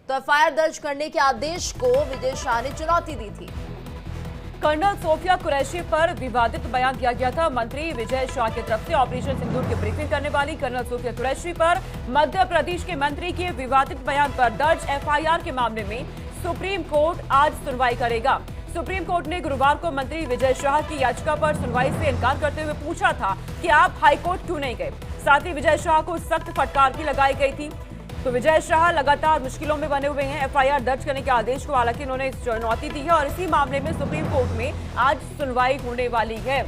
तो एफआईआर दर्ज करने के आदेश को विजय शाह ने चुनौती दी थी। कर्नल सोफिया कुरैशी पर विवादित बयान दिया गया था। मंत्री विजय शाह की तरफ से ऑपरेशन सिंदूर की ब्रीफिंग करने वाली कर्नल सोफिया कुरैशी पर मध्य प्रदेश के मंत्री के विवादित बयान पर दर्ज एफआईआर के मामले में सुप्रीम कोर्ट आज सुनवाई करेगा। सुप्रीम कोर्ट ने गुरुवार को मंत्री विजय शाह की याचिका पर सुनवाई से इनकार करते हुए पूछा था कि आप हाईकोर्ट क्यों नहीं गए। साथ ही विजय शाह को सख्त फटकार भी लगाई गई थी। तो विजय शाह लगातार मुश्किलों में बने हुए हैं। एफआईआर दर्ज करने के आदेश को हालांकि उन्होंने चुनौती दी है और इसी मामले में सुप्रीम कोर्ट में आज सुनवाई होने वाली है।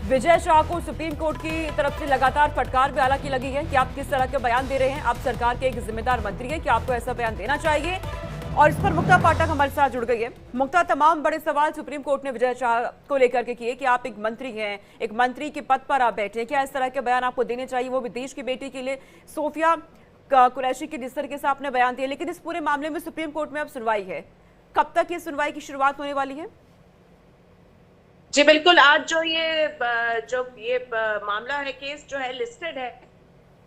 विजय शाह को सुप्रीम कोर्ट की तरफ से लगातार फटकार भी हालांकि लगी है कि आप किस तरह के बयान दे रहे हैं। आप सरकार के एक जिम्मेदार मंत्री हैं कि आपको ऐसा बयान देना चाहिए। और इस पर मुक्ता पाठक हमारे साथ जुड़ गई है। मुक्ता, तमाम बड़े सवाल सुप्रीम कोर्ट ने विजय शाह को लेकर के किए कि आप एक मंत्री हैं, एक मंत्री के पद पर आप बैठे हैं, क्या इस तरह के बयान आपको देने चाहिए, वो भी देश की बेटी के लिए। सोफिया कुरैशी के जिस तरीके से आपने बयान दिया, लेकिन इस पूरे मामले में सुप्रीम कोर्ट में अब सुनवाई है, कब तक ये सुनवाई की शुरुआत होने वाली है? जी बिल्कुल, आज जो ये मामला है, केस जो है लिस्टेड है,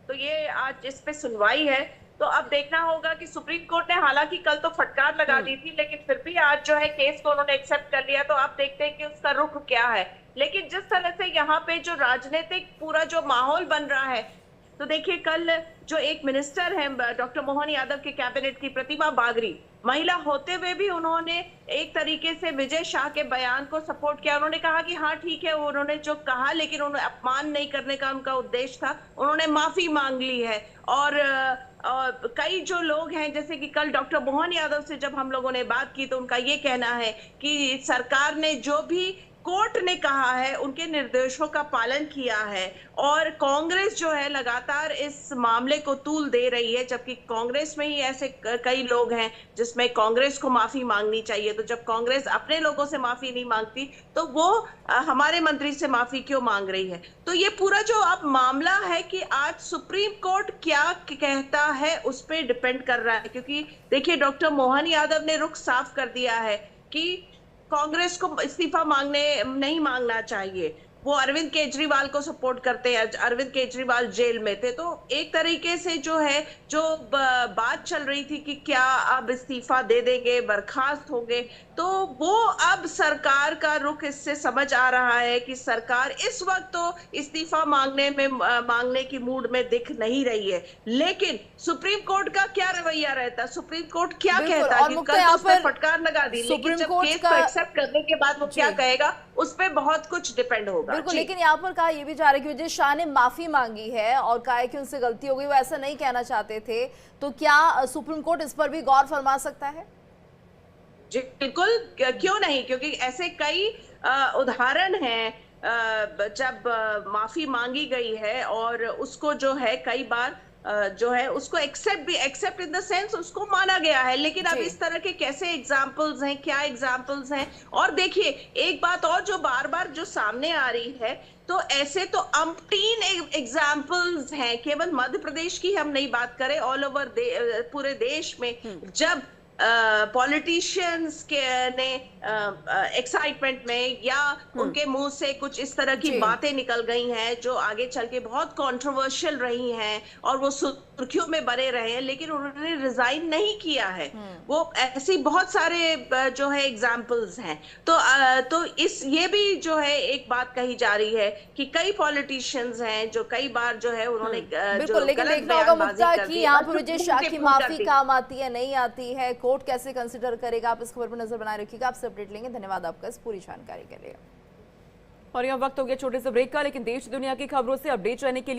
तो ये आज इस पे सुनवाई है। तो अब देखना होगा कि सुप्रीम कोर्ट ने हालांकि कल तो फटकार लगा दी थी, लेकिन फिर भी आज जो है केस को उन्होंने एक्सेप्ट कर लिया। तो आप देखते हैं कि उसका रुख क्या है। लेकिन जिस तरह से यहाँ पे जो राजनीतिक पूरा जो माहौल बन रहा है, तो देखिए कल जो एक मिनिस्टर है डॉक्टर मोहन यादव के कैबिनेट की प्रतिमा बागरी, महिला होते हुए भी उन्होंने एक तरीके से विजय शाह के बयान को सपोर्ट किया। उन्होंने कहा कि हाँ ठीक है, उन्होंने जो कहा, लेकिन उन्होंने अपमान नहीं करने का उनका उद्देश्य था। उन्होंने माफी मांग ली है। और कई जो लोग हैं, जैसे कि कल डॉक्टर मोहन यादव से जब हम लोगों ने बात की, तो उनका ये कहना है कि सरकार ने जो भी कोर्ट ने कहा है उनके निर्देशों का पालन किया है। और कांग्रेस जो है लगातार इस मामले को तूल दे रही है, जबकि कांग्रेस में ही ऐसे कई लोग हैं जिसमें कांग्रेस को माफी मांगनी चाहिए। तो जब कांग्रेस अपने लोगों से माफी नहीं मांगती, तो वो हमारे मंत्री से माफी क्यों मांग रही है? तो ये पूरा जो अब मामला है कि आज सुप्रीम कोर्ट क्या कहता है उस पर डिपेंड कर रहा है। क्योंकि देखिए डॉक्टर मोहन यादव ने रुख साफ कर दिया है कि कांग्रेस को इस्तीफा नहीं मांगना चाहिए। वो अरविंद केजरीवाल को सपोर्ट करते हैं। अरविंद केजरीवाल जेल में थे, तो एक तरीके से जो है जो बात चल रही थी कि क्या अब इस्तीफा दे देंगे, बर्खास्त होंगे, तो वो अब सरकार का रुख इससे समझ आ रहा है कि सरकार इस वक्त तो इस्तीफा मांगने की मूड में दिख नहीं रही है। लेकिन सुप्रीम कोर्ट का क्या रवैया रहता, सुप्रीम कोर्ट क्या कहता है कि कल तो उसने फटकार लगा दी, लेकिन जब केस को एक्सेप्ट करने के बाद वो क्या कहेगा, उस पर बहुत कुछ डिपेंड होगा। बिल्कुल, लेकिन यहाँ पर कहा यह भी जा रहा है कि विजय शाह ने माफी मांगी है और कहा है कि उनसे गलती हो गई, वो ऐसा नहीं कहना चाहते थे। तो क्या सुप्रीम कोर्ट इस पर भी गौर फरमा सकता है? जी बिल्कुल, क्यों नहीं, क्योंकि ऐसे कई उदाहरण हैं जब माफी मांगी गई है और उसको जो है कई बार जो है उसको एक्सेप्ट इन द सेंस उसको माना गया है। लेकिन अब इस तरह के कैसे एग्जाम्पल्स हैं, क्या एग्जाम्पल्स हैं? और देखिए एक बात और जो बार बार जो सामने आ रही है, तो ऐसे तो अम्पटीन एग्जाम्पल्स हैं, केवल मध्य प्रदेश की हम नहीं बात करें, ऑल ओवर पूरे देश में जब पॉलिटिशियंस ने एक्साइटमेंट में या उनके मुंह से कुछ इस तरह की बातें निकल गई हैं जो आगे चल के बहुत कंट्रोवर्शियल रही हैं और वो सुर्खियों में बने रहे हैं, लेकिन उन्होंने रिजाइन नहीं किया है। वो ऐसी बहुत सारे जो है एग्जाम्पल्स हैं। तो ये भी जो है एक बात कही जा रही है कि कई पॉलिटिशियंस हैं जो कई बार जो है उन्होंने बिल्कुल, लेकिन देखना होगा मुक्ता कि यहाँ पर विजय शाह की माफी काम आती है, नहीं आती है, कोर्ट कैसे कंसिडर करेगा। आप इस खबर पर नजर बनाए रखिएगा। आपसे अपडेट लेंगे। धन्यवाद आपका इस पूरी जानकारी के लिए। और यह वक्त हो गया छोटे से ब्रेक का, लेकिन देश दुनिया की खबरों से अपडेट रहने के लिए